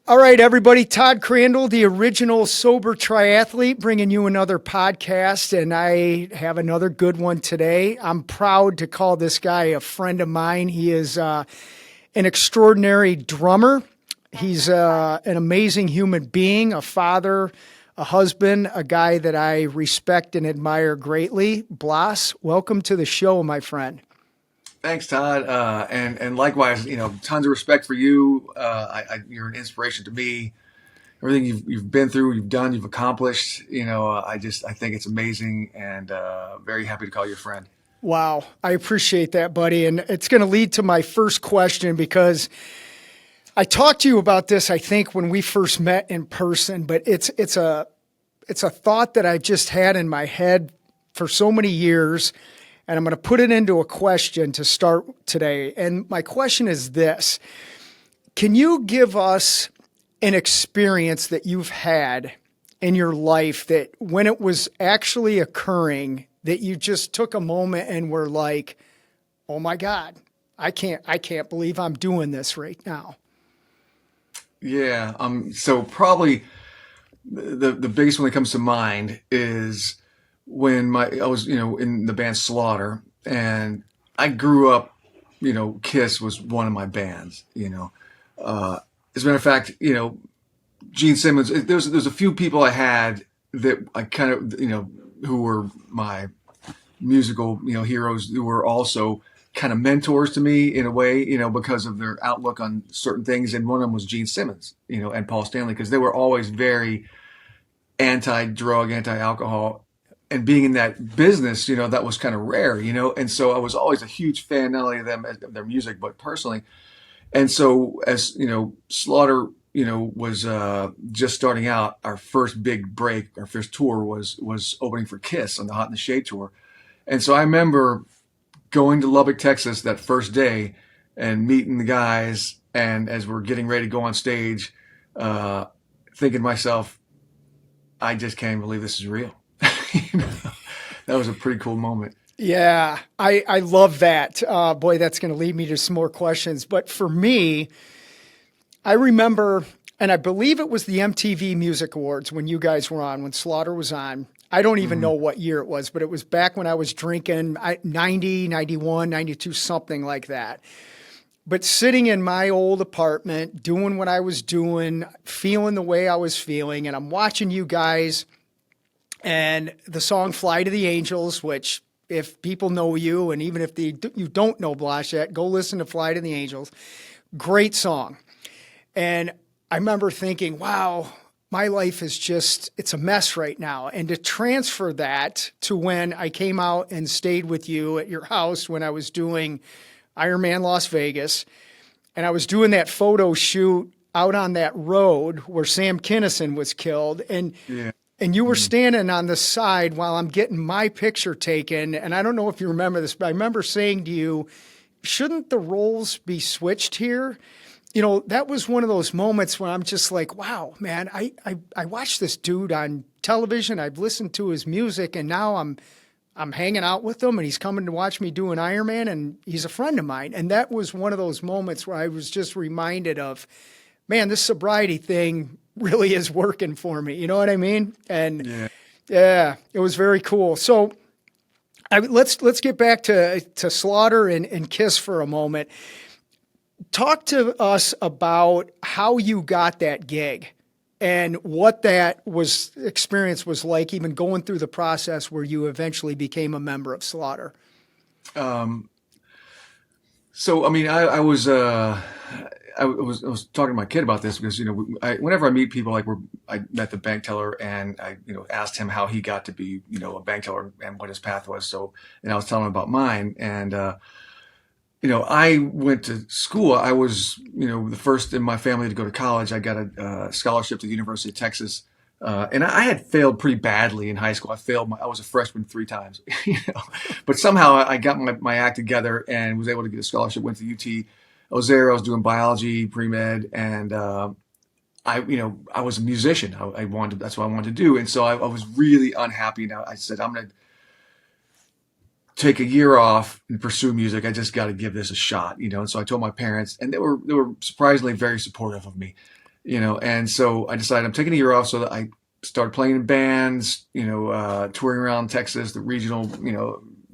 All right, everybody. Todd Crandell, the original sober triathlete, bringing you another podcast, and I have another good one today. I'm proud to call this guy a friend of mine. He is an extraordinary drummer. He's an amazing human being, a father, a husband, a guy that I respect and admire greatly. Blas, welcome to the show, my friend. Thanks, Todd. And likewise, tons of respect for you. You're an inspiration to me. Everything you've been through, you've done, you've accomplished. I think it's amazing, and very happy to call you a friend. Wow, I appreciate that, buddy. And it's going to lead to my first question because I talked to you about this, I think, when we first met in person. But it's a thought that I've just had in my head for so many years. And I'm going to put it into a question to start today. And my question is this. Can you give us an experience that you've had in your life that when it was actually occurring, that you just took a moment and were like, oh my God, I can't believe I'm doing this right now? Yeah. So probably the biggest one that comes to mind is when I was, in the band Slaughter, and I grew up, Kiss was one of my bands, as a matter of fact, Gene Simmons, there's a few people I had that I kind of, who were my musical, heroes, who were also kind of mentors to me in a way, because of their outlook on certain things. And one of them was Gene Simmons, and Paul Stanley, because they were always very anti-drug, anti-alcohol. And being in that business, that was kind of rare, and so I was always a huge fan, not only of them, of their music, but personally. And so as, Slaughter, was just starting out, our first big break, our first tour was opening for Kiss on the Hot in the Shade tour. And so I remember going to Lubbock, Texas that first day and meeting the guys. And as we're getting ready to go on stage, thinking to myself, I just can't believe this is real. That was a pretty cool moment. Yeah, I love that. Boy, that's going to lead me to some more questions. But for me, I remember, and I believe it was the MTV Music Awards when you guys were on, when Slaughter was on. I don't even know what year it was, but it was back when I was drinking, 90, 91, 92, something like that. But sitting in my old apartment, doing what I was doing, feeling the way I was feeling, and I'm watching you guys. And the song Fly to the Angels, which if people know you, and even if you don't know Blas yet, go listen to Fly to the Angels. Great song. And I remember thinking, wow, my life is it's a mess right now. And to transfer that to when I came out and stayed with you at your house when I was doing Ironman Las Vegas, and I was doing that photo shoot out on that road where Sam Kinison was killed. And Yeah. And you were standing on the side while I'm getting my picture taken. And I don't know if you remember this, but I remember saying to you, shouldn't the roles be switched here? That was one of those moments when I'm just like, wow, man, I watched this dude on television. I've listened to his music, and now I'm hanging out with him, and he's coming to watch me do an Ironman, and he's a friend of mine. And that was one of those moments where I was just reminded of, man, this sobriety thing really is working for me. You know what I mean? And yeah, it was very cool. So let's get back to Slaughter and Kiss for a moment. Talk to us about how you got that gig and what that experience was like, even going through the process where you eventually became a member of Slaughter. So, I mean, I was talking to my kid about this because, whenever I meet people, like I met the bank teller, and I, asked him how he got to be, a bank teller and what his path was. So, and I was telling him about mine. And, I went to school. I was, the first in my family to go to college. I got a scholarship to the University of Texas. And I had failed pretty badly in high school. I was a freshman 3 times, but somehow I got my act together and was able to get a scholarship, went to UT. I was there. I was doing biology, pre-med, and I was a musician. That's what I wanted to do. And so I was really unhappy. Now I said, I'm going to take a year off and pursue music. I just got to give this a shot, And so I told my parents, and they were surprisingly very supportive of me. And so I decided I'm taking a year off, so that I started playing in bands, touring around Texas, the regional,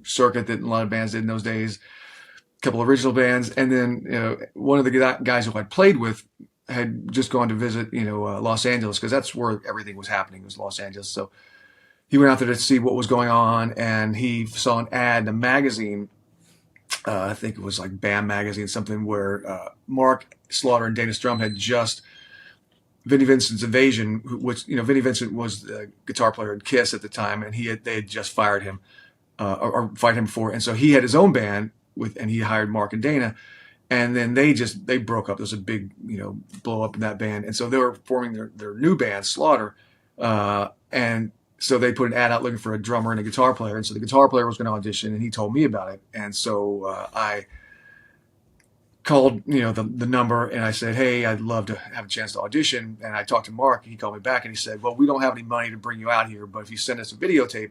circuit that a lot of bands did in those days, a couple of original bands. And then, one of the guys who I played with had just gone to visit, Los Angeles, because that's where everything was happening, was Los Angeles. So he went out there to see what was going on, and he saw an ad in a magazine. I think it was like BAM magazine, something where Mark Slaughter and Dana Strum had just Vinnie Vincent's Invasion, which Vinnie Vincent was the guitar player in Kiss at the time, and they had just fired him or fired him before, and so he had his own band and he hired Mark and Dana, and then they broke up. There was a big blow up in that band, and so they were forming their new band, Slaughter, and so they put an ad out looking for a drummer and a guitar player, and so the guitar player was going to audition, and he told me about it, and so I called the number, and I said, hey, I'd love to have a chance to audition. And I talked to Mark. He called me back and he said, well, we don't have any money to bring you out here, but if you send us a videotape,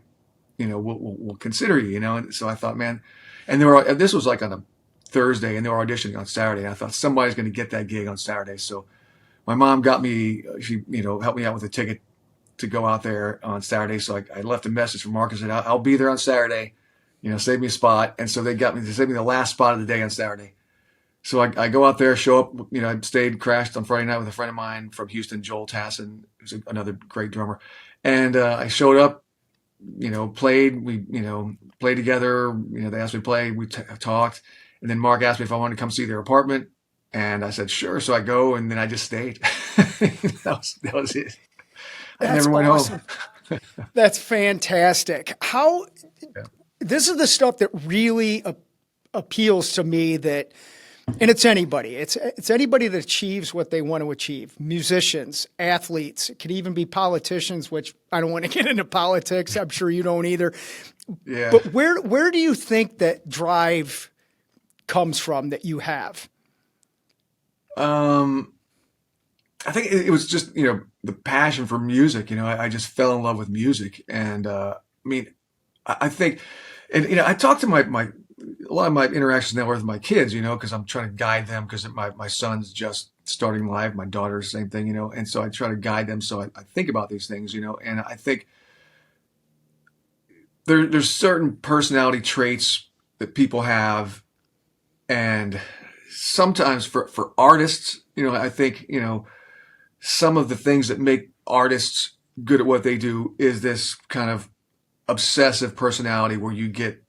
we'll consider you. And so I thought, man, and this was like on a Thursday, and they were auditioning on Saturday, and I thought somebody's going to get that gig on Saturday. So my mom got me, she helped me out with a ticket to go out there on Saturday. So I left a message for Mark and said, I'll be there on Saturday, save me a spot. And so they saved me the last spot of the day on Saturday. So I go out there, show up, I crashed on Friday night with a friend of mine from Houston, Joel Tassin, who's another great drummer. And I showed up, played, we, played together, they asked me to play, we talked. And then Mark asked me if I wanted to come see their apartment. And I said, sure. So I go, and then I just stayed. that was it. I never went home. That's fantastic. This is the stuff that really appeals to me, and it's anybody. It's anybody that achieves what they want to achieve. Musicians, athletes, it could even be politicians, which I don't want to get into politics. I'm sure you don't either. Yeah. But where do you think that drive comes from that you have? I think it was just, the passion for music. I just fell in love with music. And I think, and, I talked to a lot of my interactions now are with my kids, because I'm trying to guide them, because my son's just starting life, my daughter's same thing, and so I try to guide them. So I think about these things, and I think there's certain personality traits that people have, and sometimes for artists, I think, some of the things that make artists good at what they do is this kind of obsessive personality where you get,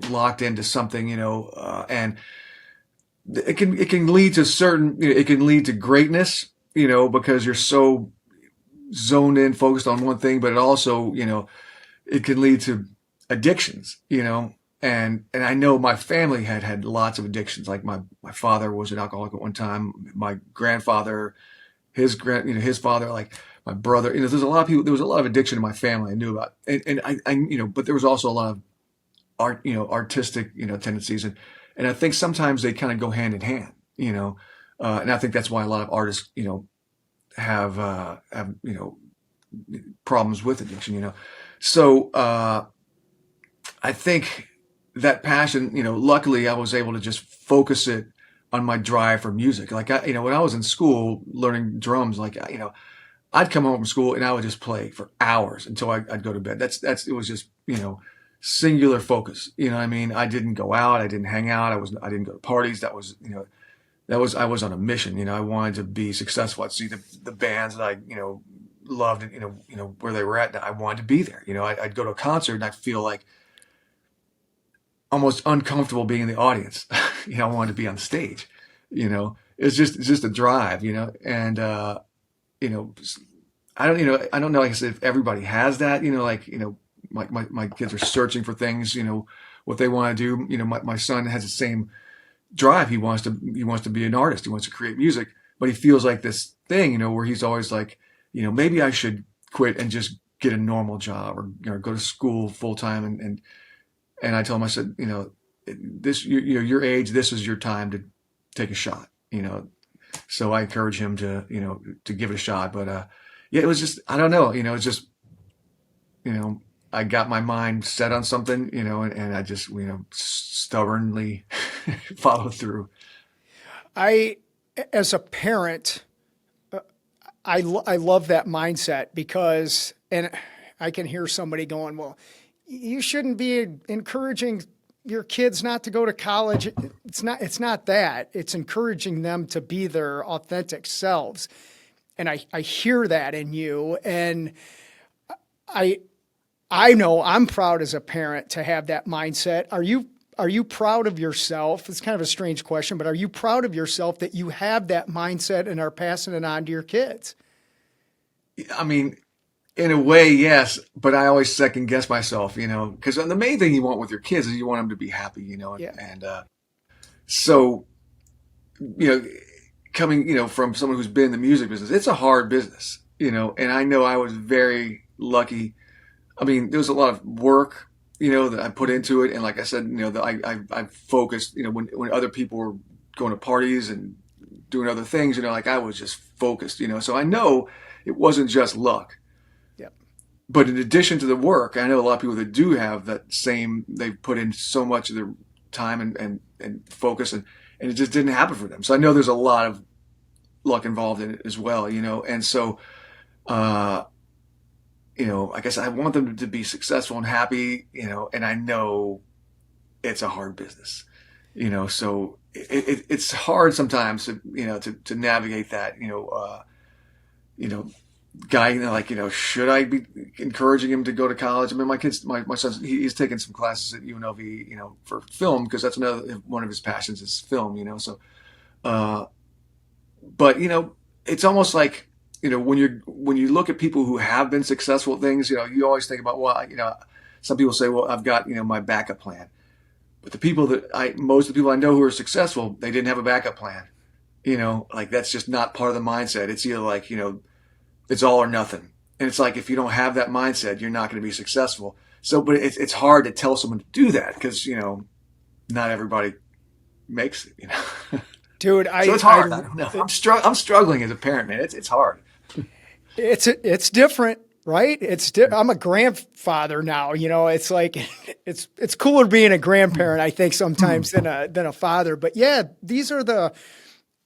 locked into something, and it can lead to it can lead to greatness, because you're so zoned in, focused on one thing, but it also, it can lead to addictions, and I know my family had lots of addictions. Like my father was an alcoholic at one time. My grandfather, his father, like my brother, there was a lot of addiction in my family I knew about. And I but there was also a lot of artistic, tendencies. And I think sometimes they kind of go hand in hand, and I think that's why a lot of artists, have problems with addiction, So, I think that passion, luckily I was able to just focus it on my drive for music. Like when I was in school learning drums, like, I'd come home from school and I would just play for hours until I'd go to bed. It was just, singular focus. I didn't go out. I didn't hang out. I didn't go to parties. I was on a mission. I wanted to be successful. I'd see the bands that I, loved and, where they were at. And I wanted to be there. I'd go to a concert and I'd feel like almost uncomfortable being in the audience. I wanted to be on stage, it's just a drive, and, I don't know, like I said, if everybody has that, my kids are searching for things, what they want to do. My son has the same drive. He wants to be an artist. He wants to create music, but he feels like this thing, where he's always like, maybe I should quit and just get a normal job or go to school full time. And I told him, I said, your age, this is your time to take a shot, so I encourage him to give it a shot. But, it was just, I don't know, it's just, I got my mind set on something, and I just, stubbornly followed through. As a parent, I love that mindset because, and I can hear somebody going, well, you shouldn't be encouraging your kids not to go to college. It's not that. It's encouraging them to be their authentic selves. And I hear that in you. And I know I'm proud as a parent to have that mindset. Are you proud of yourself? It's kind of a strange question, but are you proud of yourself that you have that mindset and are passing it on to your kids? I mean, in a way, yes, but I always second guess myself, because the main thing you want with your kids is you want them to be happy, Yeah. and so, coming, from someone who's been in the music business, it's a hard business, and I know I was very lucky. I mean, there was a lot of work, that I put into it. And like I said, that I focused, when other people were going to parties and doing other things, like I was just focused, so I know it wasn't just luck. Yep. But in addition to the work, I know a lot of people that do have that same, they put in so much of their time and focus and it just didn't happen for them. So I know there's a lot of luck involved in it as well, and so, I guess I want them to be successful and happy, and I know it's a hard business, so it's hard sometimes to navigate that, guy, should I be encouraging him to go to college? I mean, my son, he's taken some classes at UNLV, for film, because that's one of his passions is film, so, but, it's almost like, when you look at people who have been successful at things, you always think about, well, some people say, well, I've got, my backup plan. But most of the people I know who are successful, they didn't have a backup plan. Like that's just not part of the mindset. It's either like, it's all or nothing. And it's like, if you don't have that mindset, you're not going to be successful. So, but it's hard to tell someone to do that because, not everybody makes it, Dude, so it's hard. I don't know. I'm struggling as a parent, man. It's hard. It's different, right? I'm a grandfather now. It's like it's cooler being a grandparent, I think, sometimes than a father. But yeah, these are the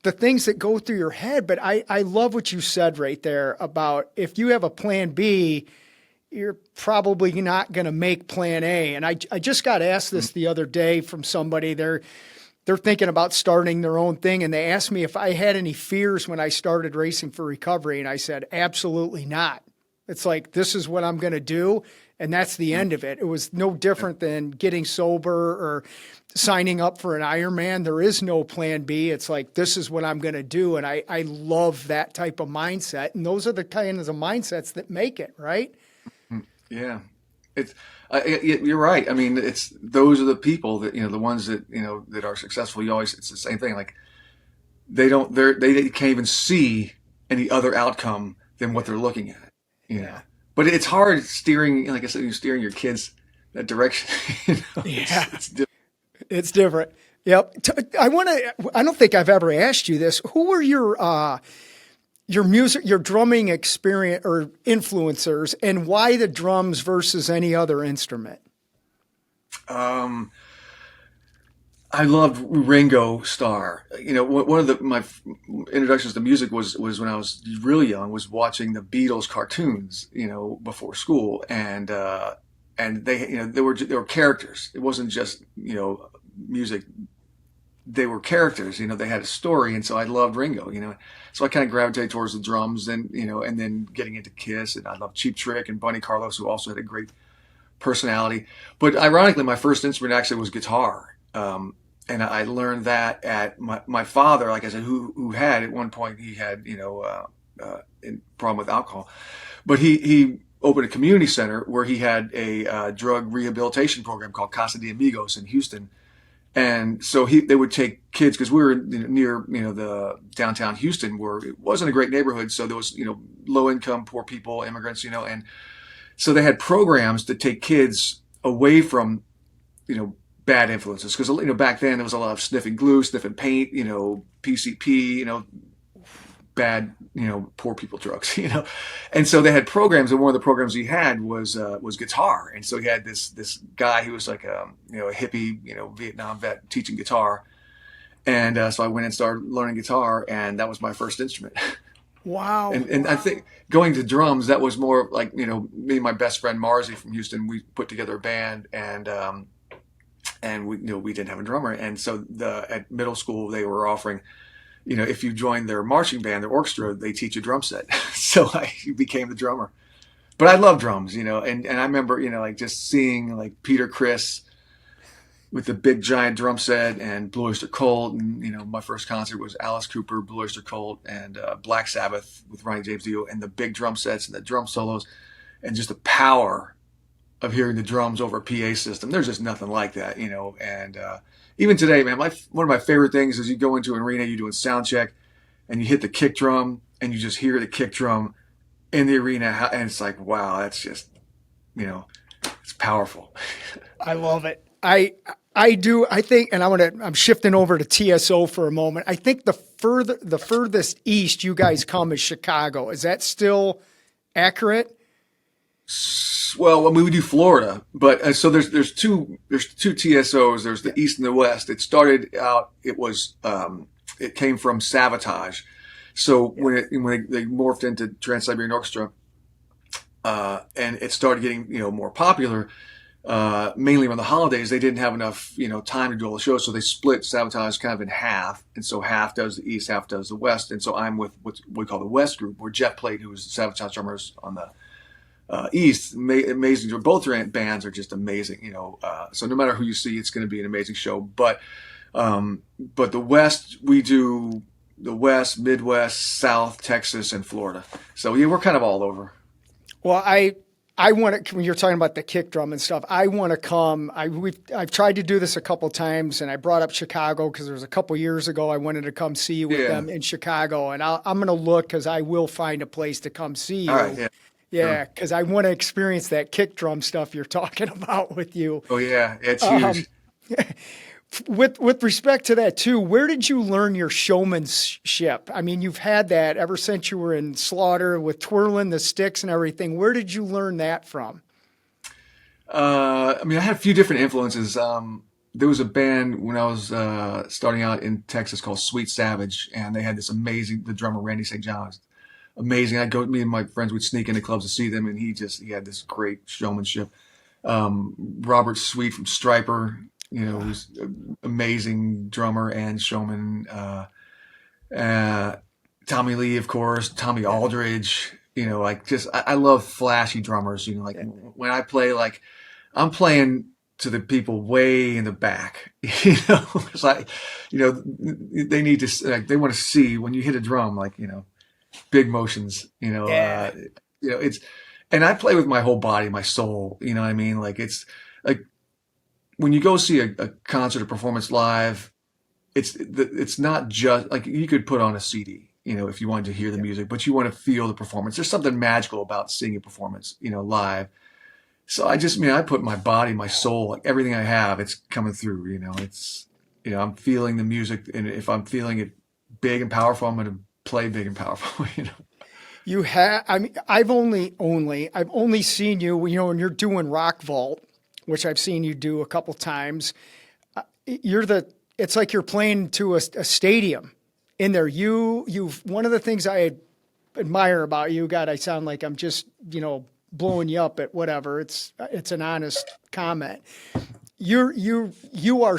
things that go through your head. But I love what you said right there about if you have a plan B, you're probably not going to make plan A. And I just got asked this the other day from somebody. They're thinking about starting their own thing. And they asked me if I had any fears when I started Racing for Recovery. And I said, absolutely not. It's like, this is what I'm going to do. And that's the end of it. It was no different than getting sober or signing up for an Ironman. There is no plan B. It's like, this is what I'm going to do. And I love that type of mindset. And those are the kinds of mindsets that make it, right? Yeah. You're right. I mean, those are the people that, the ones that, that are successful. It's the same thing. Like they can't even see any other outcome than what they're looking at, Yeah. but it's hard steering, like I said, you're steering your kids that direction. Yeah. It's different. It's different. Yep. I don't think I've ever asked you this. Who were your music, your drumming experience or influencers, and why the drums versus any other instrument? I loved Ringo Starr. One of my introductions to music was when I was really young, was watching the Beatles cartoons, before school. And they, they were characters. It wasn't just, music. They were characters, they had a story. And so I loved Ringo, so I kind of gravitated towards the drums and, and then getting into Kiss, and I loved Cheap Trick and Bunny Carlos, who also had a great personality. But ironically, my first instrument actually was guitar. And I learned that at my father, like I said, who had at one point, he had, problem with alcohol, but he opened a community center where he had a drug rehabilitation program called Casa de Amigos in Houston. And so they would take kids, because we were near, the downtown Houston, where it wasn't a great neighborhood. So there was, low income, poor people, immigrants, and so they had programs to take kids away from, bad influences. Because, back then there was a lot of sniffing glue, sniffing paint, PCP, bad, poor people drugs, And so they had programs, and one of the programs he had was guitar. And so he had this guy who was like a hippie, Vietnam vet teaching guitar. And so I went and started learning guitar, and that was my first instrument. Wow. And I think going to drums, that was more like, me and my best friend Marzi from Houston, we put together a band, and we didn't have a drummer. And so at middle school, they were offering, if you join their marching band, their orchestra, they teach a drum set. So I became the drummer. But I love drums, and I remember, like just seeing like Peter Criss with the big giant drum set and Blue Oyster Cult. And, my first concert was Alice Cooper, Blue Oyster Cult, and Black Sabbath with Ronnie James Dio, and the big drum sets and the drum solos and just the power of hearing the drums over a PA system. There's just nothing like that, and even today, man, one of my favorite things is you go into an arena, you're doing sound check and you hit the kick drum and you just hear the kick drum in the arena. And it's like, wow, that's just, it's powerful. I love it. I do. I think, and I'm shifting over to TSO for a moment. I think the furthest east you guys come is Chicago. Is that still accurate? Well, we do Florida, but so there's two TSOs. There's the East and the West. It started out. It came from Sabotage. So when they morphed into Trans-Siberian Orchestra, and it started getting more popular, mainly around the holidays, they didn't have enough time to do all the shows, so they split Sabotage kind of in half, and so half does the East, half does the West, and so I'm with what we call the West group, where Jeff played, who was the Sabotage drummers on the East. Amazing. Both bands are just amazing. So no matter who you see, it's going to be an amazing show. But the West, we do the West, Midwest, South, Texas, and Florida. So yeah, we're kind of all over. Well, I want to, when you're talking about the kick drum and stuff, I want to come. I've tried to do this a couple times, and I brought up Chicago because there was a couple years ago I wanted to come see you with them in Chicago, and I'm going to look because I will find a place to come see you. All right, yeah. Yeah, because I want to experience that kick drum stuff you're talking about with you. Oh yeah, it's huge. With respect to that too, where did you learn your showmanship? I mean, you've had that ever since you were in Slaughter with twirling the sticks and everything. Where did you learn that from? I had a few different influences. There was a band when I was starting out in Texas called Sweet Savage, and they had this the drummer Randy St. John, amazing. Me and my friends would sneak into clubs to see them, and he had this great showmanship. Robert Sweet from Stryper, who's an amazing drummer and showman. Tommy Lee, of course, Tommy Aldridge, I love flashy drummers, when I play, I'm playing to the people way in the back, it's like, they need to, they want to see when you hit a drum, big motions, it's, and I play with my whole body, my soul, what I mean? It's like when you go see a concert or performance live, it's not just like you could put on a CD, if you wanted to hear the music, but you want to feel the performance. There's something magical about seeing a performance, live. So I put my body, my soul, everything I have, it's coming through, it's, I'm feeling the music, and if I'm feeling it big and powerful, I'm going to play big and powerful. You have. I've only seen you. When you're doing Rock Vault, which I've seen you do a couple times. It's like you're playing to a stadium in there. You've one of the things I admire about you. God, I sound like I'm just blowing you up at whatever. It's an honest comment. You are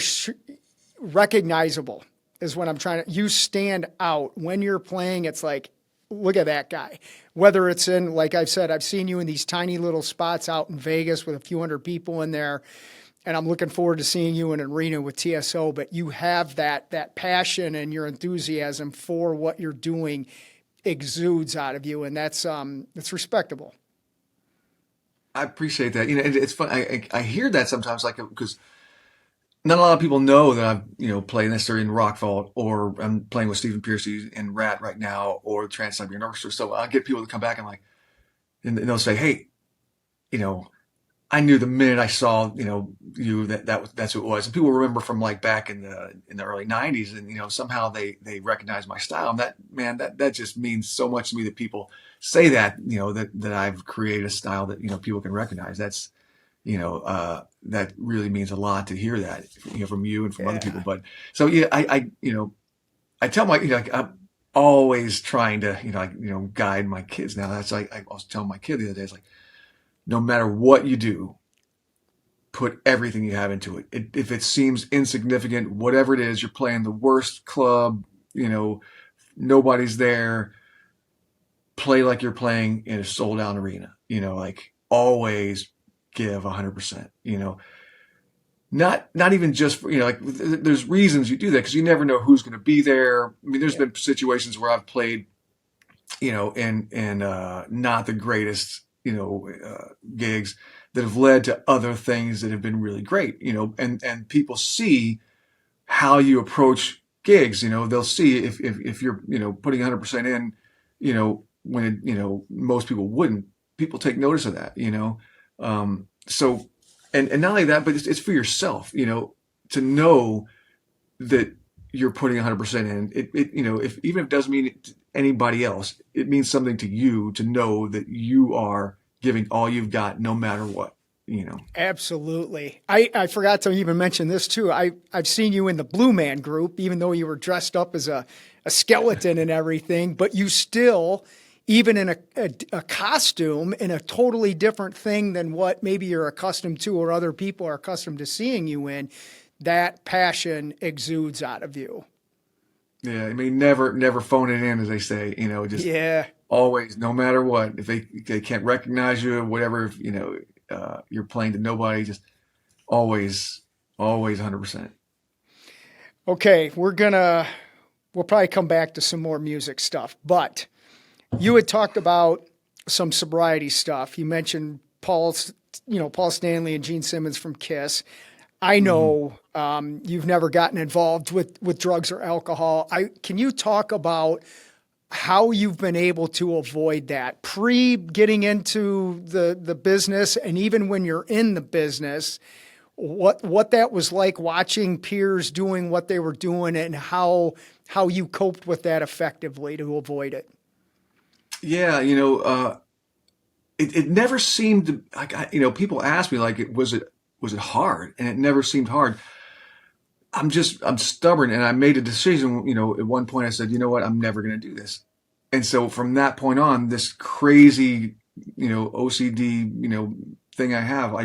recognizable. Is what I'm trying to. You stand out when you're playing. It's like, look at that guy. Whether it's in, like I've said, I've seen you in these tiny little spots out in Vegas with a few hundred people in there, and I'm looking forward to seeing you in an arena with TSO. But you have that passion, and your enthusiasm for what you're doing exudes out of you, and that's respectable. I appreciate that. It's fun. I hear that sometimes, because not a lot of people know that I've, played necessarily in Rock Vault, or I'm playing with Stephen Pearcy in Ratt right now, or Trans-Siberian Orchestra. So I get people to come back and they'll say, hey, I knew the minute I saw, you, that's who it was. And people remember from back in the early 90s, and, somehow they recognize my style. And that just means so much to me that people say that, that I've created a style that, people can recognize. That's, that really means a lot to hear that, from you and from other people. But so, yeah, I tell my, always trying to, guide my kids. Now that's like, I was telling my kid the other day, it's like, no matter what you do, put everything you have into it. If it seems insignificant, whatever it is, you're playing the worst club, nobody's there, play like you're playing in a sold out arena, like always give 100%, not even just for, like there's reasons you do that because you never know who's going to be there. I mean, there's been situations where I've played, in not the greatest, gigs that have led to other things that have been really great, and people see how you approach gigs, they'll see if you're, putting 100% in, when it, most people wouldn't, people take notice of that, so, and not only that, but it's for yourself, to know that you're putting 100% in it, if even if it doesn't mean it to anybody else, it means something to you to know that you are giving all you've got no matter what, Absolutely. I forgot to even mention this too. I've seen you in the Blue Man Group, even though you were dressed up as a skeleton and everything, but you still, even in a costume, in a totally different thing than what maybe you're accustomed to or other people are accustomed to seeing you in, that passion exudes out of you. Yeah, I mean, never phone it in, as they say, just Yeah. always, no matter what, if they can't recognize you or whatever, if, you're playing to nobody, just always 100%. Okay, we'll probably come back to some more music stuff, but you had talked about some sobriety stuff. You mentioned Paul Stanley and Gene Simmons from Kiss. I know you've never gotten involved with drugs or alcohol. Can you talk about how you've been able to avoid that pre getting into the business, and even when you're in the business, what that was like watching peers doing what they were doing and how you coped with that effectively to avoid it? Yeah, it never seemed to, like, people ask me like, was it hard? And it never seemed hard. I'm stubborn, and I made a decision, at one point I said, you know what, I'm never going to do this. And so from that point on, this crazy, OCD, thing I have,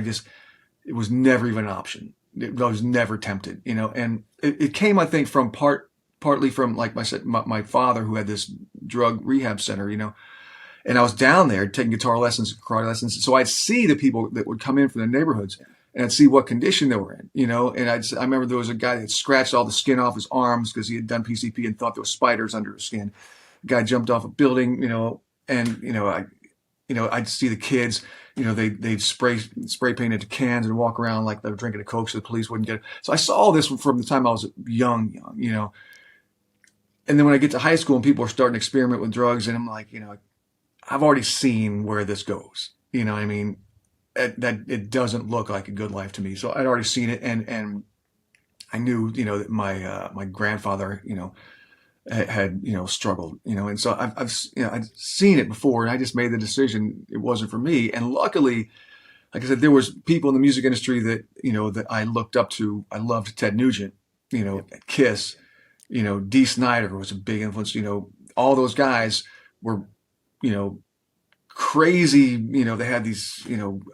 it was never even an option. I was never tempted, and it came, I think, from partly from, like I said, my father, who had this drug rehab center, and I was down there taking guitar lessons, karate lessons. So I'd see the people that would come in from the neighborhoods, and I'd see what condition they were in, and I remember there was a guy that scratched all the skin off his arms because he had done PCP and thought there was spiders under his skin. Guy jumped off a building, and, I'd see the kids, they'd spray paint into cans and walk around like they were drinking a Coke so the police wouldn't get it. So I saw all this from the time I was young, and then when I get to high school and people are starting to experiment with drugs, and I'm like, I've already seen where this goes. What I mean? That it doesn't look like a good life to me. So I'd already seen it, and I knew, that my grandfather, had struggled, and so I'd seen it before, and I just made the decision it wasn't for me. And luckily, like I said, there was people in the music industry that that I looked up to. I loved Ted Nugent, at Kiss, Dee Snider was a big influence. All those guys were, crazy. They had these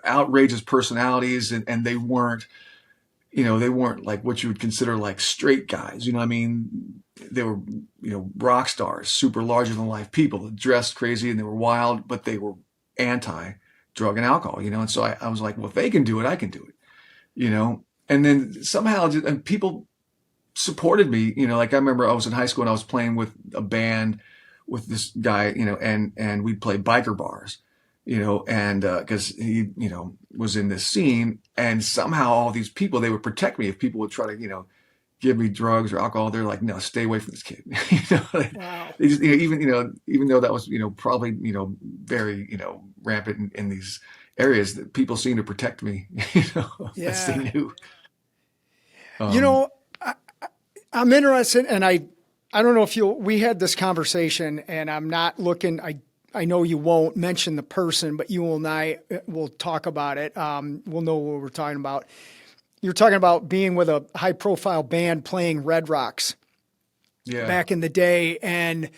outrageous personalities, and they weren't like what you would consider like straight guys. I mean, they were, rock stars, super larger than life people that dressed crazy, and they were wild, but they were anti drug and alcohol, and so I was like, well, if they can do it, I can do it, and then somehow and people supported me, like I remember I was in high school and I was playing with a band with this guy, and we'd play biker bars, and because he, was in this scene, and somehow all these people, they would protect me if people would try to, give me drugs or alcohol. They're like, no, stay away from this kid. Wow. They just, even though that was, probably, very, rampant in these areas, that people seem to protect me, as they Yeah. knew. I'm interested, and I don't know if we had this conversation, and I'm not looking, I know you won't mention the person, but you and I will talk about it. We'll know what we're talking about. You're talking about being with a high profile band playing Red Rocks Yeah. back in the day. And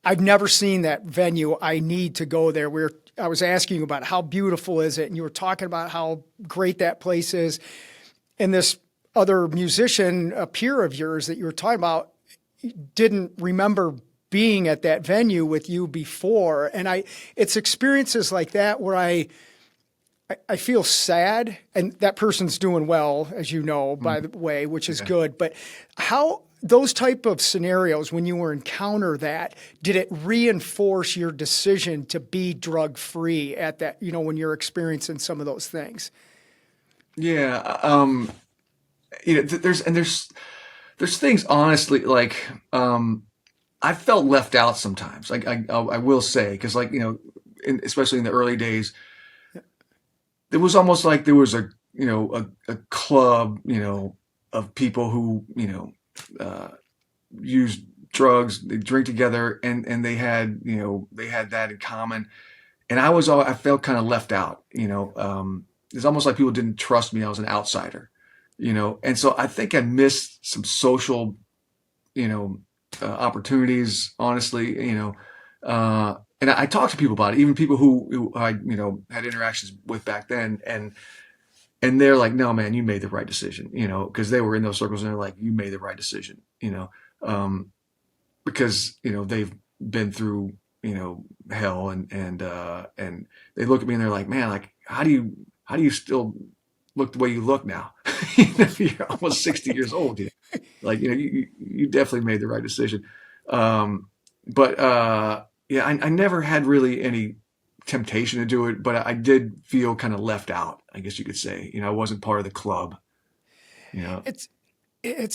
I've never seen that venue. I need to go there. I was asking you about how beautiful is it, and you were talking about how great that place is. And this other musician, a peer of yours that you were talking about, didn't remember being at that venue with you before. And it's experiences like that where I feel sad, and that person's doing well, as you know, by the way, which is good. But how those type of scenarios, when you encounter that, did it reinforce your decision to be drug free at that, when you're experiencing some of those things? Yeah. There's things, honestly, like, I felt left out sometimes. Like I will say, because, like, especially in the early days, it was almost like there was a club, of people who, use drugs, they drink together, and they had that in common. And I felt kind of left out, it's almost like people didn't trust me. I was an outsider, and so I think I missed some social, opportunities, honestly, and I talked to people about it, even people who I, had interactions with back then, and they're like, no, man, you made the right decision, because they were in those circles, and they're like, you made the right decision, because, they've been through, hell, and they look at me and they're like, man, like, how do you still look the way you look now? You're almost 60 years old. Like, you definitely made the right decision. Yeah, I never had really any temptation to do it, but I did feel kind of left out, I guess you could say. I wasn't part of the club. It's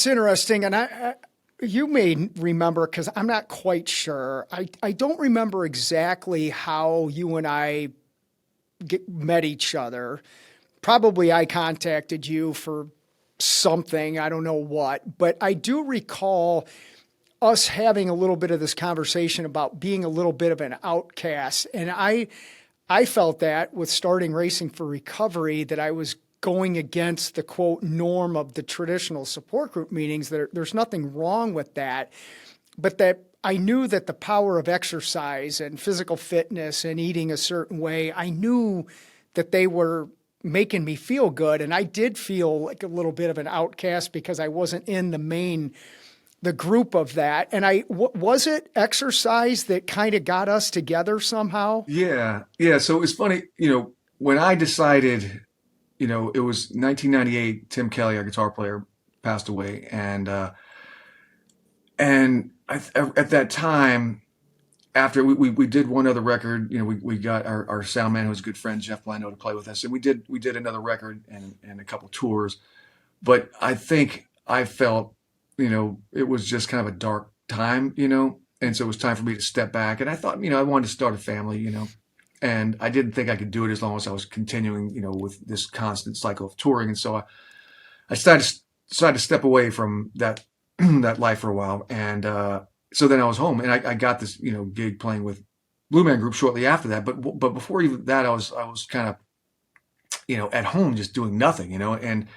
interesting, and you may remember, because I'm not quite sure. I don't remember exactly how you and I met each other. Probably I contacted you for something, I don't know what, but I do recall us having a little bit of this conversation about being a little bit of an outcast. And I felt that with starting Racing for Recovery, that I was going against the quote norm of the traditional support group meetings. There's nothing wrong with that, but that I knew that the power of exercise and physical fitness and eating a certain way, I knew that they were making me feel good. And I did feel like a little bit of an outcast because I wasn't in the group of that. And was it exercise that kind of got us together somehow? Yeah. Yeah. So it's funny, when I decided, it was 1998, Tim Kelly, our guitar player, passed away. And at that time, after we did one other record, we got our sound man, who was a good friend, Jeff Blando, to play with us. And we did another record and a couple tours. But I think I felt, it was just kind of a dark time, and so it was time for me to step back. And I thought, I wanted to start a family, and I didn't think I could do it as long as I was continuing, with this constant cycle of touring. And so I decided to step away from that, that life for a while. And so then I was home, and I got this, gig playing with ManGroup shortly after that. But before even that, I was kind of, at home just doing nothing, and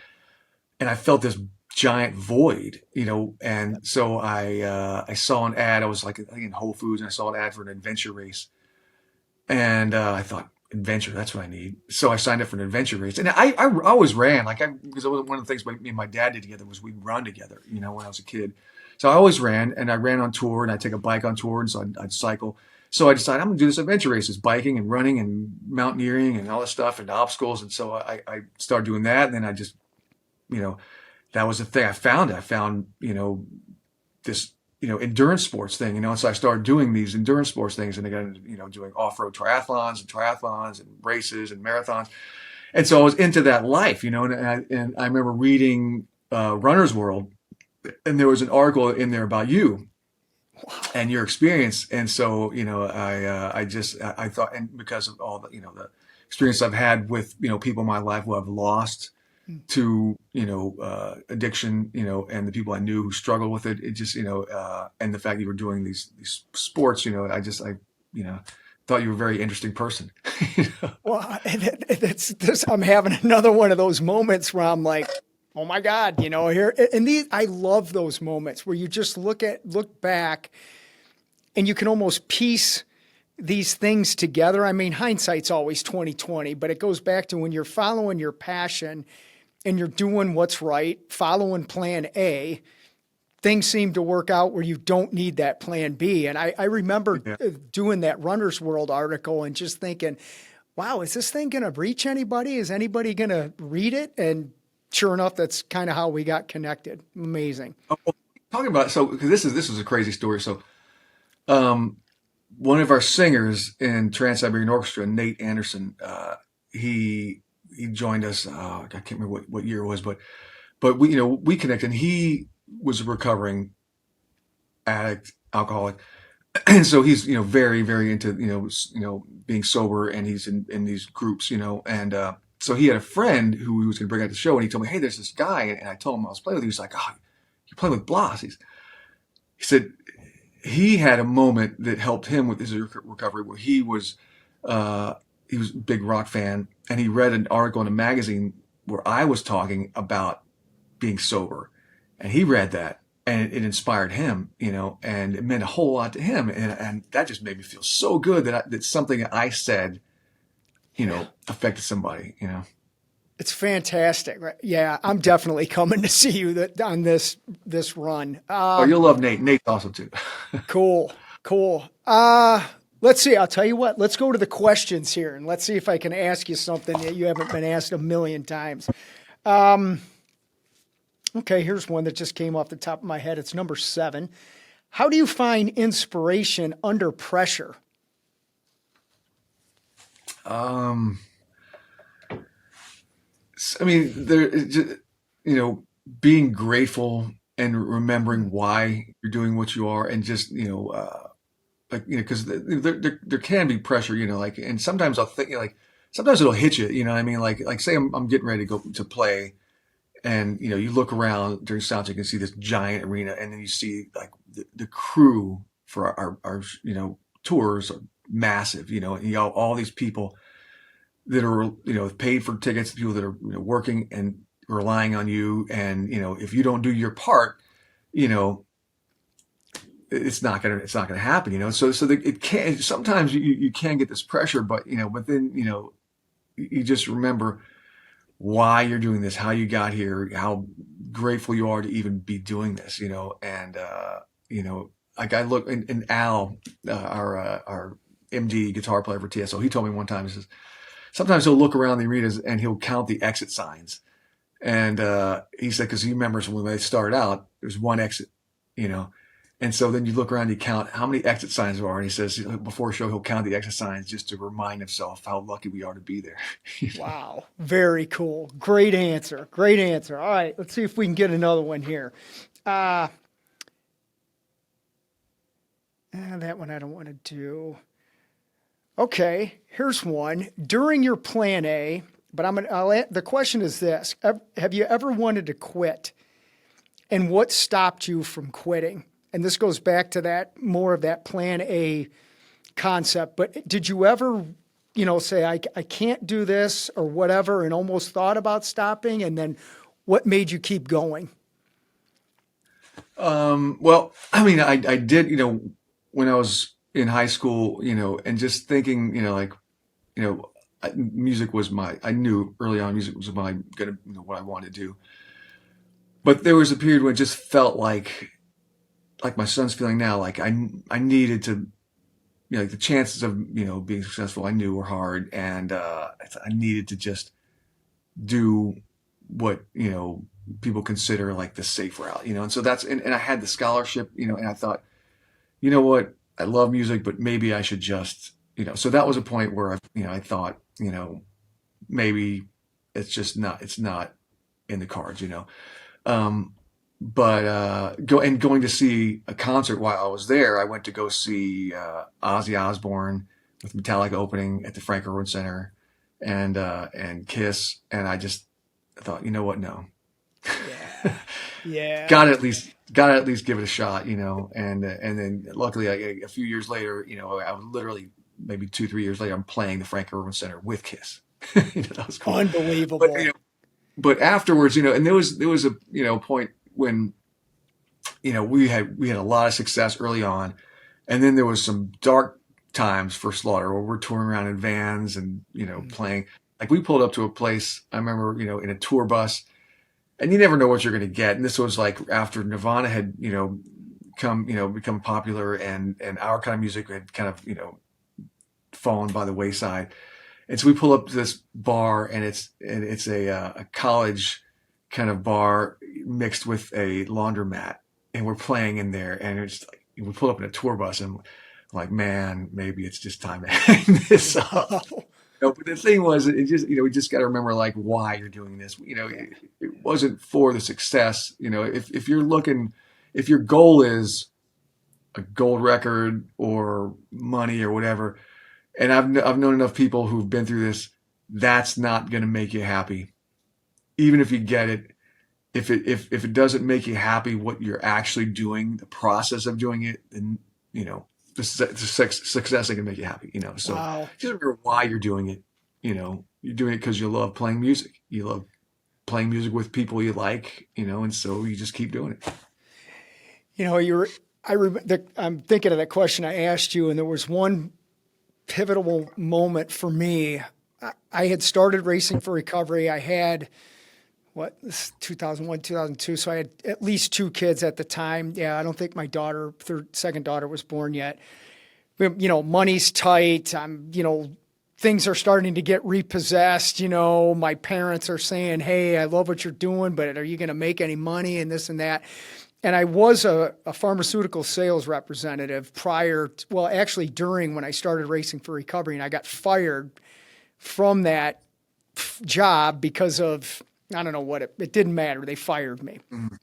I felt this giant void, and so I saw an ad. I was like, I think in Whole Foods, and I saw an ad for an adventure race, and I thought, adventure, that's what I need. So I signed up for an adventure race, and I always ran, because one of the things me and my dad did together was we'd run together, when I was a kid. So I always ran, and I ran on tour, and I'd take a bike on tour, and so I'd cycle. So I decided I'm gonna do this adventure races, biking and running and mountaineering and all this stuff and obstacles. And so I started doing that, and then I just, that was the thing I found. I found, this, endurance sports thing, and so I started doing these endurance sports things, and again, doing off-road triathlons and races and marathons. And so I was into that life, and I remember reading Runner's World, and there was an article in there about you and your experience. And so, I thought, and because of all the, the experience I've had with, people in my life who I've lost to, addiction, and the people I knew who struggled with it, and the fact you were doing these sports, I thought you were a very interesting person. Well, I'm having another one of those moments where I'm like, oh my God, here, and I love those moments where you just look back and you can almost piece these things together. I mean, hindsight's always 2020, but it goes back to when you're following your passion and you're doing what's right, following plan A, things seem to work out where you don't need that plan B. And I remember doing that Runner's World article and just thinking, wow, is this thing going to reach anybody? Is anybody going to read it? And sure enough, that's kind of how we got connected. Amazing. Oh, well, talking about, so, because this is a crazy story. So, one of our singers in Trans-Siberian Orchestra, Nate Anderson, he joined us. I can't remember what year it was, but we connected. And he was a recovering addict, alcoholic, and so he's very very into being sober, and he's in these groups, and so he had a friend who he was going to bring out to the show, and he told me, hey, there's this guy, and I told him I was playing with him. He's like, oh, you play with Blas? He said he had a moment that helped him with his recovery, where he was a big rock fan, and he read an article in a magazine where I was talking about being sober, and he read that, and it inspired him, and it meant a whole lot to him, and that just made me feel so good that something I said, affected somebody, It's fantastic. Right? Yeah, I'm definitely coming to see you on this run. Oh, you'll love Nate. Nate's awesome too. Cool. Let's see. I'll tell you what. Let's go to the questions here, and let's see if I can ask you something that you haven't been asked a million times. Okay, here's one that just came off the top of my head. It's number 7. How do you find inspiration under pressure? I mean, being grateful and remembering why you're doing what you are, and just, because there can be pressure, and sometimes I'll think, sometimes it'll hit you, what I mean? Like say I'm getting ready to go to play, and, you look around during sound check and see this giant arena, and then you see like the crew for our tours are massive, and you have all these people that are, paid for tickets, people that are, working and relying on you. And, if you don't do your part, it's not gonna happen, so that it can, sometimes you can get this pressure, but then, you just remember why you're doing this, how you got here, how grateful you are to even be doing this, and, like I look, and Al, our MD guitar player for TSO, he told me one time, he says, sometimes he'll look around the arenas and he'll count the exit signs. And he said, because he remembers when they started out, there's one exit, and so then you look around, you count how many exit signs there are. And he says before a show, he'll count the exit signs just to remind himself how lucky we are to be there. Wow. Very cool. Great answer. All right. Let's see if we can get another one here. That one I don't want to do. Okay, here's one. During your plan A, but the question is this: have you ever wanted to quit, and what stopped you from quitting? And this goes back to more of that plan A concept. But did you ever, say I can't do this or whatever, and almost thought about stopping? And then, what made you keep going? Well, I mean, I did, when I was in high school, and just thinking, music was I knew early on music was what I wanted to do. But there was a period when it just felt like my son's feeling now, like I needed to, like the chances of, being successful I knew were hard. And, I needed to just do what, people consider like the safe route, and so and I had the scholarship, and I thought, you know what? I love music, but maybe I should just, so that was a point where I thought, maybe it's not in the cards, but going to see a concert while I was there, I went to go see Ozzy Osbourne with Metallica opening at the Frank Erwin Center, and Kiss, and I thought, you know what? No, yeah, gotta at least give it a shot, and then luckily a few years later, I was literally maybe 2-3 years later, I'm playing the Frank Erwin Center with Kiss. That was cool. Unbelievable. But afterwards, and there was a point when, we had a lot of success early on, And then there was some dark times for Slaughter where we're touring around in vans and, playing. Like we pulled up to a place, I remember, in a tour bus, and you never know what you're going to get. And this was like after Nirvana had, become popular and our kind of music had kind of, fallen by the wayside. And so we pull up to this bar and it's a college kind of bar mixed with a laundromat, and we're playing in there, and it's like, we pull up in a tour bus and I'm like, man, maybe it's just time to hang this up. But the thing was, it just, we just got to remember like why you're doing this. It wasn't for the success. If you're looking, if your goal is a gold record or money or whatever, and I've known enough people who've been through this, that's not going to make you happy. Even if you get it, if it doesn't make you happy, what you're actually doing, the process of doing it, then, the success that can make you happy, So Wow. just remember why you're doing it. You're doing it because you love playing music. You love playing music with people you like, and so you just keep doing it. I'm thinking of that question I asked you, and there was one pivotal moment for me. I had started Racing for Recovery. I had, this is 2001, 2002. So I had at least 2 kids at the time. Yeah, I don't think my second daughter was born yet. Money's tight. Things are starting to get repossessed. My parents are saying, hey, I love what you're doing, but are you going to make any money and this and that? And I was a pharmaceutical sales representative during when I started Racing for Recovery, and I got fired from that job because of, I don't know what, it didn't matter. They fired me. Mm-hmm.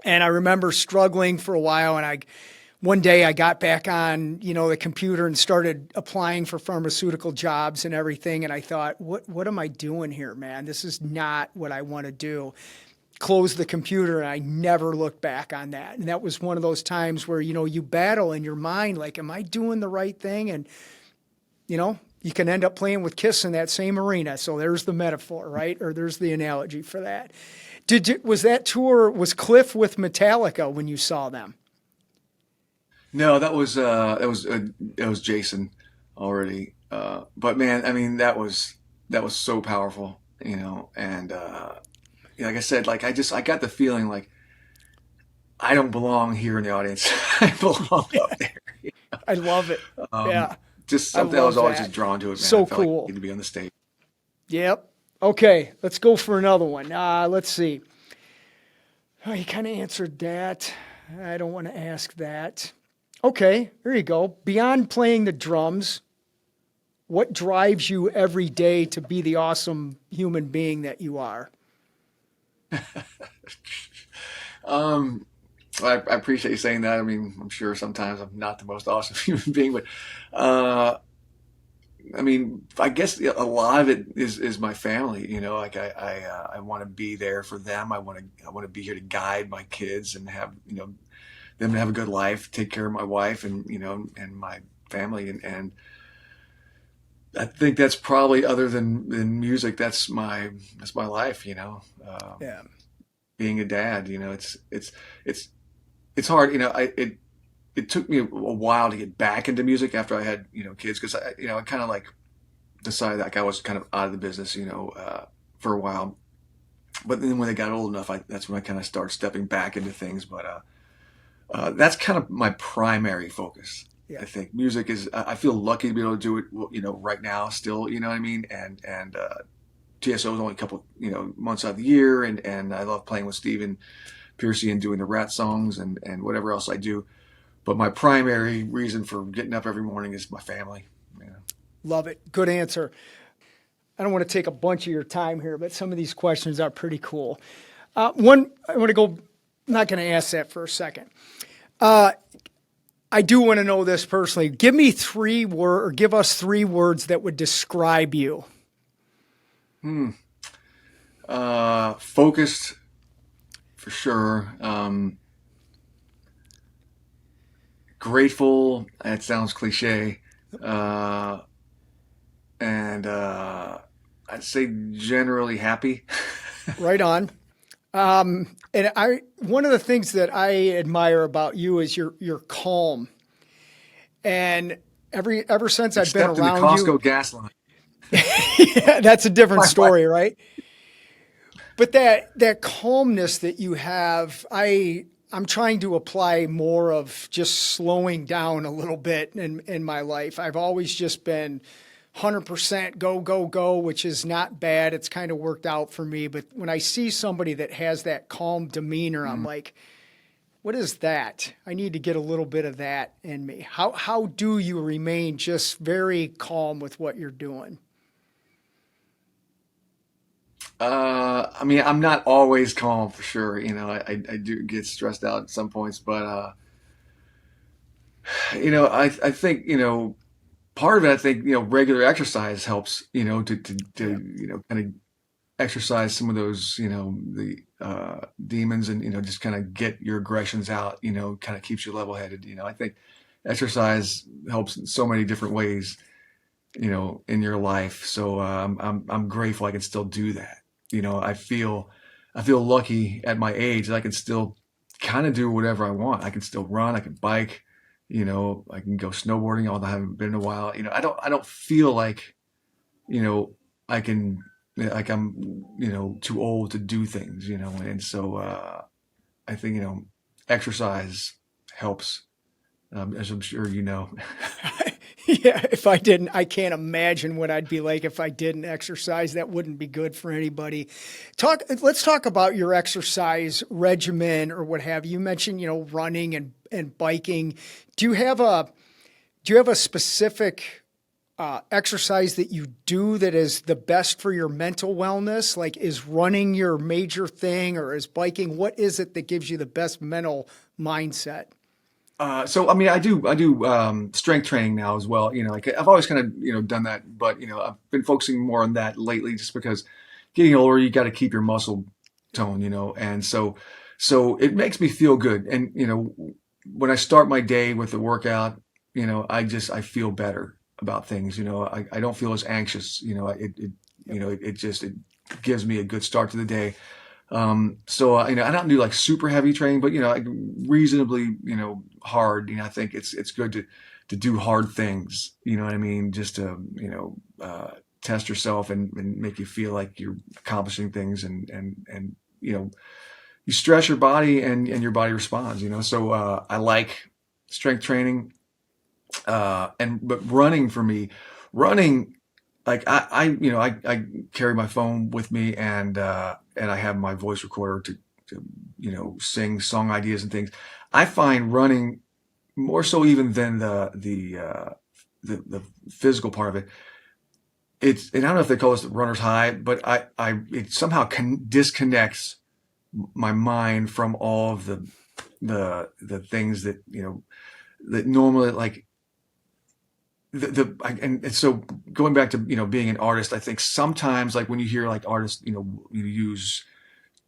And I remember struggling for a while, and one day I got back on, the computer and started applying for pharmaceutical jobs and everything. And I thought, what am I doing here, man? This is not what I want to do. Closed the computer, and I never looked back on that. And that was one of those times where, you battle in your mind, like, am I doing the right thing? And, you can end up playing with Kiss in that same arena. So there's the metaphor, right? Or there's the analogy for that. Was that tour, was Cliff with Metallica when you saw them? No, that was Jason already. But man, I mean, that was so powerful, and like I said, like I got the feeling like I don't belong here in the audience. I belong up there. I love it. Yeah. Just something I was always just drawn to it, man. So I felt cool. like I need to be on the stage. Yep. Okay, let's go for another one. Let's see. Oh, you kind of answered that. I don't want to ask that. Okay, there you go. Beyond playing the drums, what drives you every day to be the awesome human being that you are? I appreciate you saying that. I mean, I'm sure sometimes I'm not the most awesome human being, but I mean, I guess a lot of it is my family. Like I want to be there for them. I want to be here to guide my kids and have them to have a good life, take care of my wife and and my family, and I think that's probably, other than music, that's my life. Yeah. Being a dad, it's hard. It took me a while to get back into music after I had kids, because I kind of like decided like I was kind of out of the business for a while, but then when they got old enough, that's when I kind of started stepping back into things. But that's kind of my primary focus. Yeah. I think music is. I feel lucky to be able to do it. Right now, still. You know what I mean? And TSO is only a couple months out of the year, and I love playing with Steven Piercy and doing the Ratt songs and whatever else I do. But my primary reason for getting up every morning is my family. Love it. Good answer. I don't want to take a bunch of your time here, but some of these questions are pretty cool. One, I want to go. I'm not going to ask that for a second. I do want to know this personally. Give us 3 words that would describe you. Focused, for sure. Grateful. That sounds cliche. And I'd say generally happy. Right on. And one of the things that I admire about you is you're calm. And ever since I've been Except in the around you, Costco gas line. yeah, that's a different story, right? But that calmness that you have, I'm trying to apply more of just slowing down a little bit in my life. I've always just been 100% go, go, go, which is not bad. It's kind of worked out for me. But when I see somebody that has that calm demeanor, I'm like, what is that? I need to get a little bit of that in me. How do you remain just very calm with what you're doing? I mean, I'm not always calm for sure. I do get stressed out at some points, but I think part of it. I think regular exercise helps. To Yeah. kind of exercise some of those the demons, and just kind of get your aggressions out. Kind of keeps you level headed. I think exercise helps in so many different ways. In your life. So I'm grateful I can still do that. I feel lucky at my age that I can still kind of do whatever I want. I can still run. I can bike. I can go snowboarding, although I haven't been in a while. I don't feel like I can like I'm too old to do things. And so I think exercise helps, as I'm sure you know. Yeah, if I didn't, I can't imagine what I'd be like if I didn't exercise. That wouldn't be good for anybody. Let's talk about your exercise regimen or what have you. You mentioned, running and biking. Do you have a specific exercise that you do that is the best for your mental wellness? Like, is running your major thing, or is biking? What is it that gives you the best mental mindset? So I mean, I do strength training now as well. Like I've always kind of done that, but I've been focusing more on that lately, just because getting older, you got to keep your muscle tone, and so it makes me feel good. And when I start my day with the workout, I feel better about things. I don't feel as anxious. It gives me a good start to the day. So I don't do like super heavy training, but like reasonably, hard. I think it's good to do hard things. You know what I mean? Just to test yourself and make you feel like you're accomplishing things, and you stress your body, and your body responds. So I like strength training, but running for me, running. Like I carry my phone with me, and I have my voice recorder to sing song ideas and things. I find running more so even than the physical part of it. And I don't know if they call this the runner's high, but it somehow disconnects my mind from all of the things that that normally, like and so going back to being an artist, I think sometimes, like when you hear like artists you use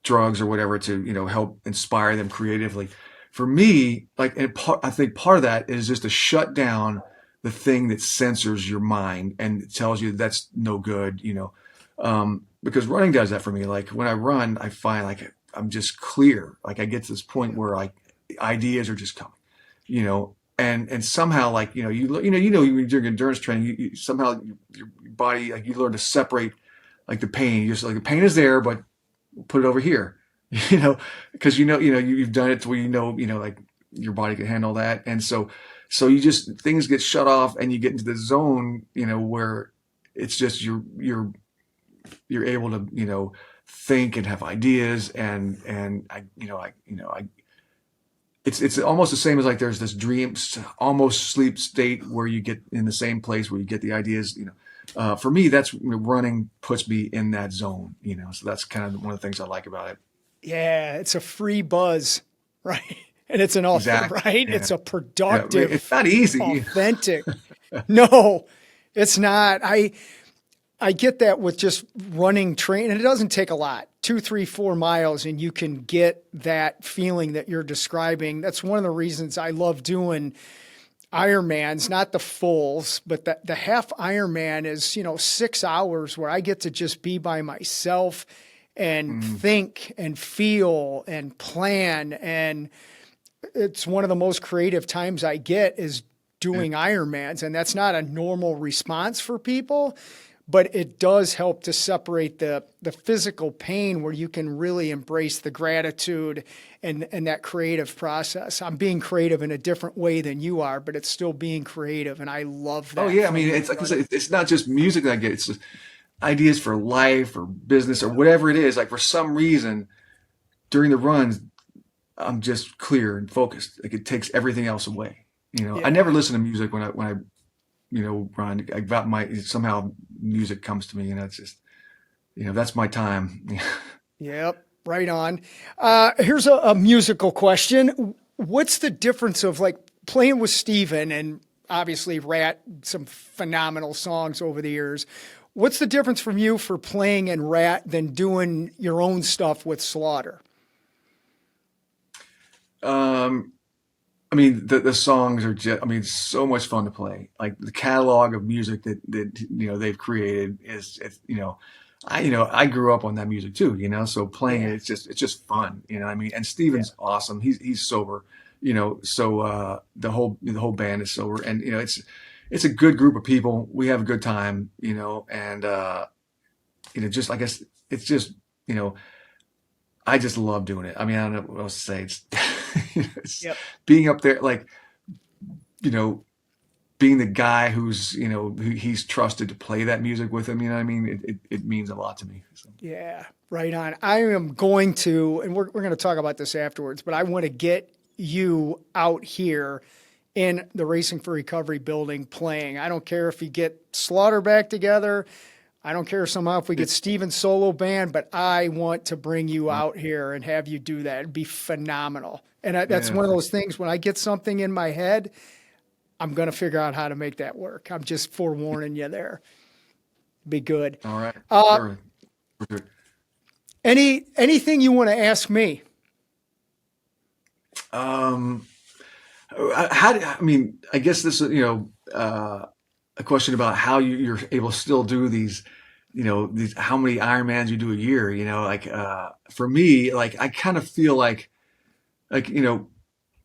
drugs or whatever to help inspire them creatively. For me, like, I think part of that is just to shut down the thing that censors your mind and tells you that's no good. Because running does that for me. Like when I run, I find like I'm just clear. Like I get to this point where ideas are just coming. And somehow, like when you're doing endurance training, you somehow your body, like, you learn to separate like the pain. You're just like, the pain is there, but put it over here, because you've done it to where like your body can handle that, and so you just, things get shut off, and you get into the zone, where it's just you're able to think and have ideas, and I it's almost the same as like there's this dream, almost sleep state where you get in the same place where you get the ideas. For me, that's running puts me in that zone. So that's kind of one of the things I like about it. Yeah, it's a free buzz, right? And it's an Exactly. right. Yeah. It's a Yeah. I mean, it's productive, not easy. authentic. No, it's not. I get that with just running train, and it doesn't take a lot, 2, 3, 4 miles, and you can get that feeling that you're describing. That's one of the reasons I love doing Ironmans, not the fulls, but the half Ironman is, 6 hours where I get to just be by myself and Mm. think and feel and plan. And it's one of the most creative times I get is doing Ironmans, and that's not a normal response for people, but it does help to separate the physical pain where you can really embrace the gratitude and that creative process. I'm being creative in a different way than you are, but it's still being creative, and I love that. Oh yeah, I mean, it's like I said, it's not just music that I get. It's just ideas for life or business or whatever it is. Like for some reason, during the runs, I'm just clear and focused. Like it takes everything else away. I never listen to music when I run. I got somehow music comes to me, and it's just, that's my time. Yep. Right on. Here's a musical question. What's the difference of like playing with Steven and obviously Ratt, some phenomenal songs over the years. What's the difference from you for playing in Ratt than doing your own stuff with Slaughter? I mean, the songs are just, I mean, it's so much fun to play. Like the catalog of music that they've created is, I grew up on that music too, so playing it, it's just fun, I mean, and Steven's awesome. He's sober, so the whole band is sober, and it's a good group of people. We have a good time, and just, I guess it's just, I just love doing it. I mean, I don't know what else to say. It's being up there, like, being the guy who's, he's trusted to play that music with him. You know what I mean? It means a lot to me. So. Yeah, right on. I am going to, and we're going to talk about this afterwards, but I want to get you out here in the Racing for Recovery building playing. I don't care if you get Slaughter back together. I don't care somehow if we get Steven's solo band, but I want to bring you out here and have you do that. It'd be phenomenal. And that's one of those things, when I get something in my head, I'm going to figure out how to make that work. I'm just forewarning you there. Be good. All right. Sure. Anything you want to ask me? I guess this is, a question about how you're able to still do these, how many Ironmans you do a year, for me, like, I kind of feel like,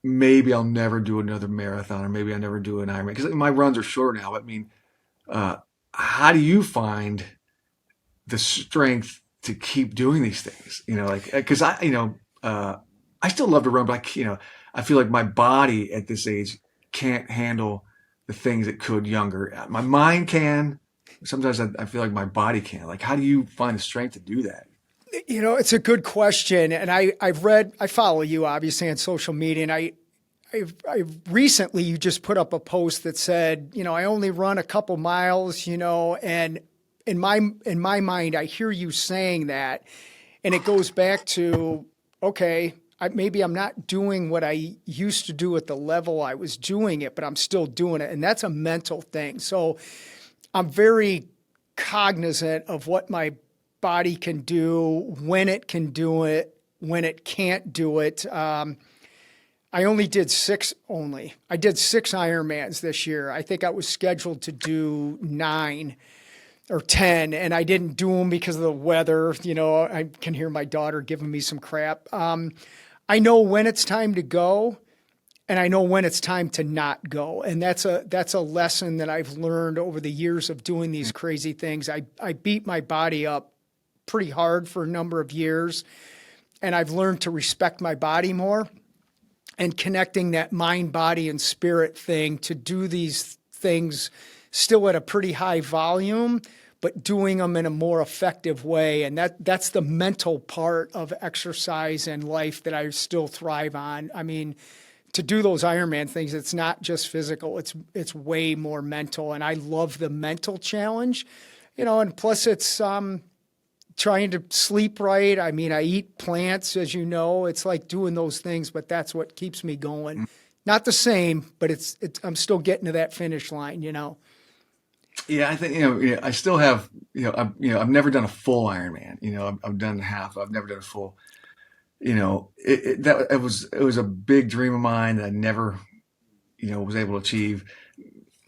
maybe I'll never do another marathon, or maybe I'll never do an Ironman, because my runs are short now. I mean, how do you find the strength to keep doing these things? Because I still love to run, but I feel like my body at this age can't handle the things it could younger. My mind can. Sometimes I feel like my body can't. Like, how do you find the strength to do that? It's a good question. And I follow you obviously on social media, and I recently, you just put up a post that said, I only run a couple miles, and in my mind, I hear you saying that, and it goes back to, okay, maybe I'm not doing what I used to do at the level I was doing it, but I'm still doing it. And that's a mental thing. So I'm very cognizant of what my body can do, when it can do it, when it can't do it. I did six Ironmans this year. I think I was scheduled to do 9 or 10, and I didn't do them because of the weather. I can hear my daughter giving me some crap. I know when it's time to go, and I know when it's time to not go. And that's a lesson that I've learned over the years of doing these crazy things. I beat my body up pretty hard for a number of years, and I've learned to respect my body more, and connecting that mind, body, and spirit thing to do these things still at a pretty high volume, but doing them in a more effective way. And that's the mental part of exercise and life that I still thrive on. I mean, to do those Ironman things, it's not just physical, it's way more mental. And I love the mental challenge, and plus it's trying to sleep right. I mean, I eat plants, as you know. It's like doing those things, but that's what keeps me going. Not the same, but I'm still getting to that finish line, Yeah, I think I still have I've never done a full Ironman. I've done half. I've never done a full. It was a big dream of mine that I never was able to achieve.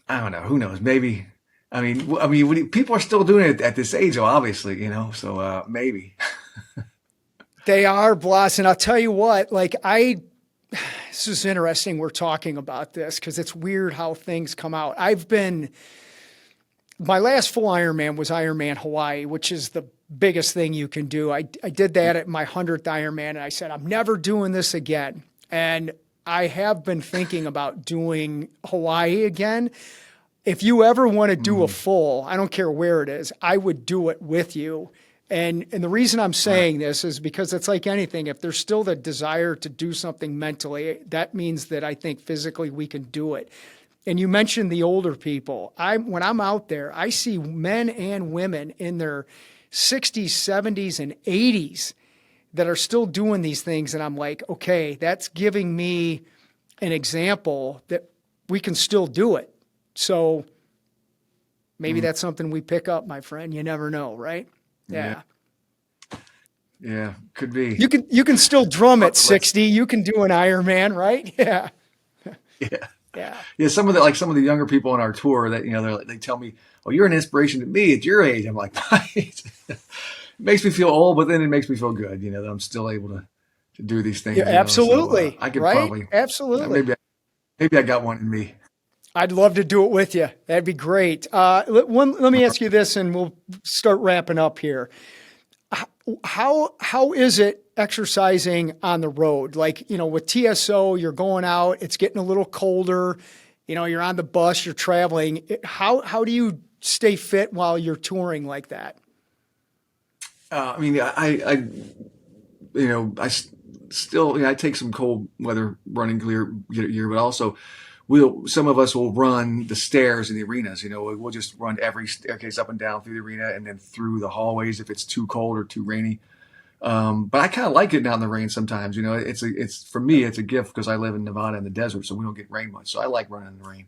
I don't know. Who knows? Maybe. I mean, people are still doing it at this age, obviously. So maybe. They are, Blas, and I'll tell you what. Like this is interesting. We're talking about this because it's weird how things come out. My last full Ironman was Ironman Hawaii, which is the biggest thing you can do. I did that at my 100th Ironman, and I said, I'm never doing this again. And I have been thinking about doing Hawaii again. If you ever want to do a full, I don't care where it is, I would do it with you. And the reason I'm saying this is because it's like anything. If there's still the desire to do something mentally, that means that I think physically we can do it. And you mentioned the older people. When I'm out there, I see men and women in their 60s, 70s, and 80s that are still doing these things. And I'm like, okay, that's giving me an example that we can still do it. So maybe that's something we pick up, my friend. You never know, right? Yeah. Yeah, could be. You can still drum at 60. You can do an Ironman, right? Yeah. Yeah. Yeah. Some of the younger people on our tour that, they tell me, "Oh, you're an inspiration to me at your age." I'm like, it makes me feel old, but then it makes me feel good, that I'm still able to do these things. Yeah, absolutely. So, I could right? probably, absolutely. Maybe I got one in me. I'd love to do it with you. That'd be great. Let me ask you this, and we'll start wrapping up here. How is it exercising on the road? Like, with TSO, you're going out, it's getting a little colder, you're on the bus, you're traveling. How do you stay fit while you're touring like that? I still, I take some cold weather running gear, but also some of us will run the stairs in the arenas. We'll just run every staircase up and down through the arena and then through the hallways if it's too cold or too rainy. But I kind of like getting out in the rain sometimes. It's for me, it's a gift because I live in Nevada in the desert, so we don't get rain much. So I like running in the rain.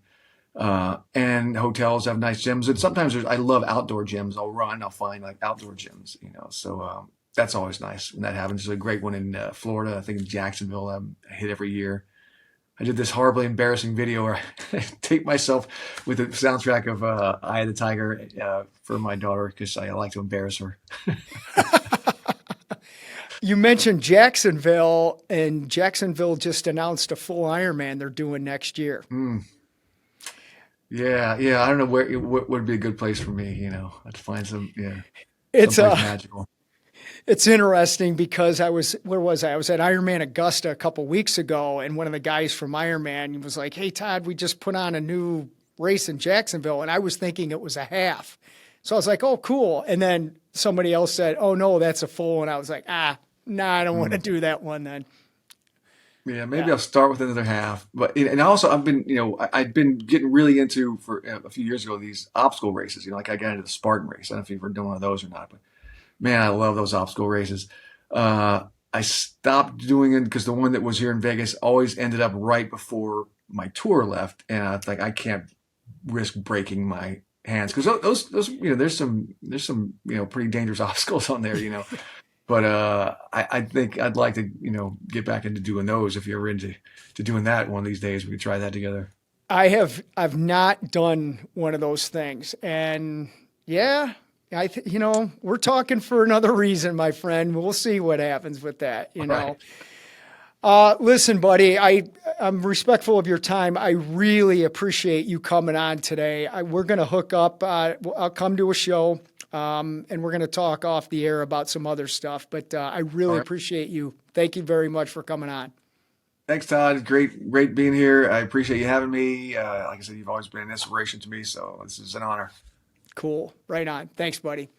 And hotels have nice gyms, and sometimes I love outdoor gyms. I'll find like outdoor gyms. So that's always nice when that happens. There's a great one in Florida. I think in Jacksonville. I hit every year. I did this horribly embarrassing video where I taped myself with the soundtrack of Eye of the Tiger for my daughter because I like to embarrass her. You mentioned Jacksonville, and Jacksonville just announced a full Ironman they're doing next year. Yeah. I don't know what would be a good place for me. I'd find It's magical. It's interesting because where was I? I was at Ironman Augusta a couple weeks ago, and one of the guys from Ironman was like, "Hey, Todd, we just put on a new race in Jacksonville," and I was thinking it was a half. So I was like, "Oh, cool." And then somebody else said, "Oh no, that's a full," and I was like, "I don't want to do that one then." Yeah, maybe I'll start with another half. But and also I've been getting really into for a few years ago these obstacle races. Like I got into the Spartan race. I don't know if you've ever done one of those or not, but man, I love those obstacle races. I stopped doing it because the one that was here in Vegas always ended up right before my tour left, and I was like, I can't risk breaking my hands because those there's some pretty dangerous obstacles on there. But I think I'd like to get back into doing those. If you're into doing that one of these days, we could try that together. I've not done one of those things, and yeah. We're talking for another reason, my friend. We'll see what happens with that, Right. Listen, buddy, I'm respectful of your time. I really appreciate you coming on today. We're going to hook up. I'll come to a show, and we're going to talk off the air about some other stuff. But I really appreciate you. Thank you very much for coming on. Thanks, Todd. Great being here. I appreciate you having me. Like I said, you've always been an inspiration to me, so this is an honor. Cool. Right on. Thanks, buddy.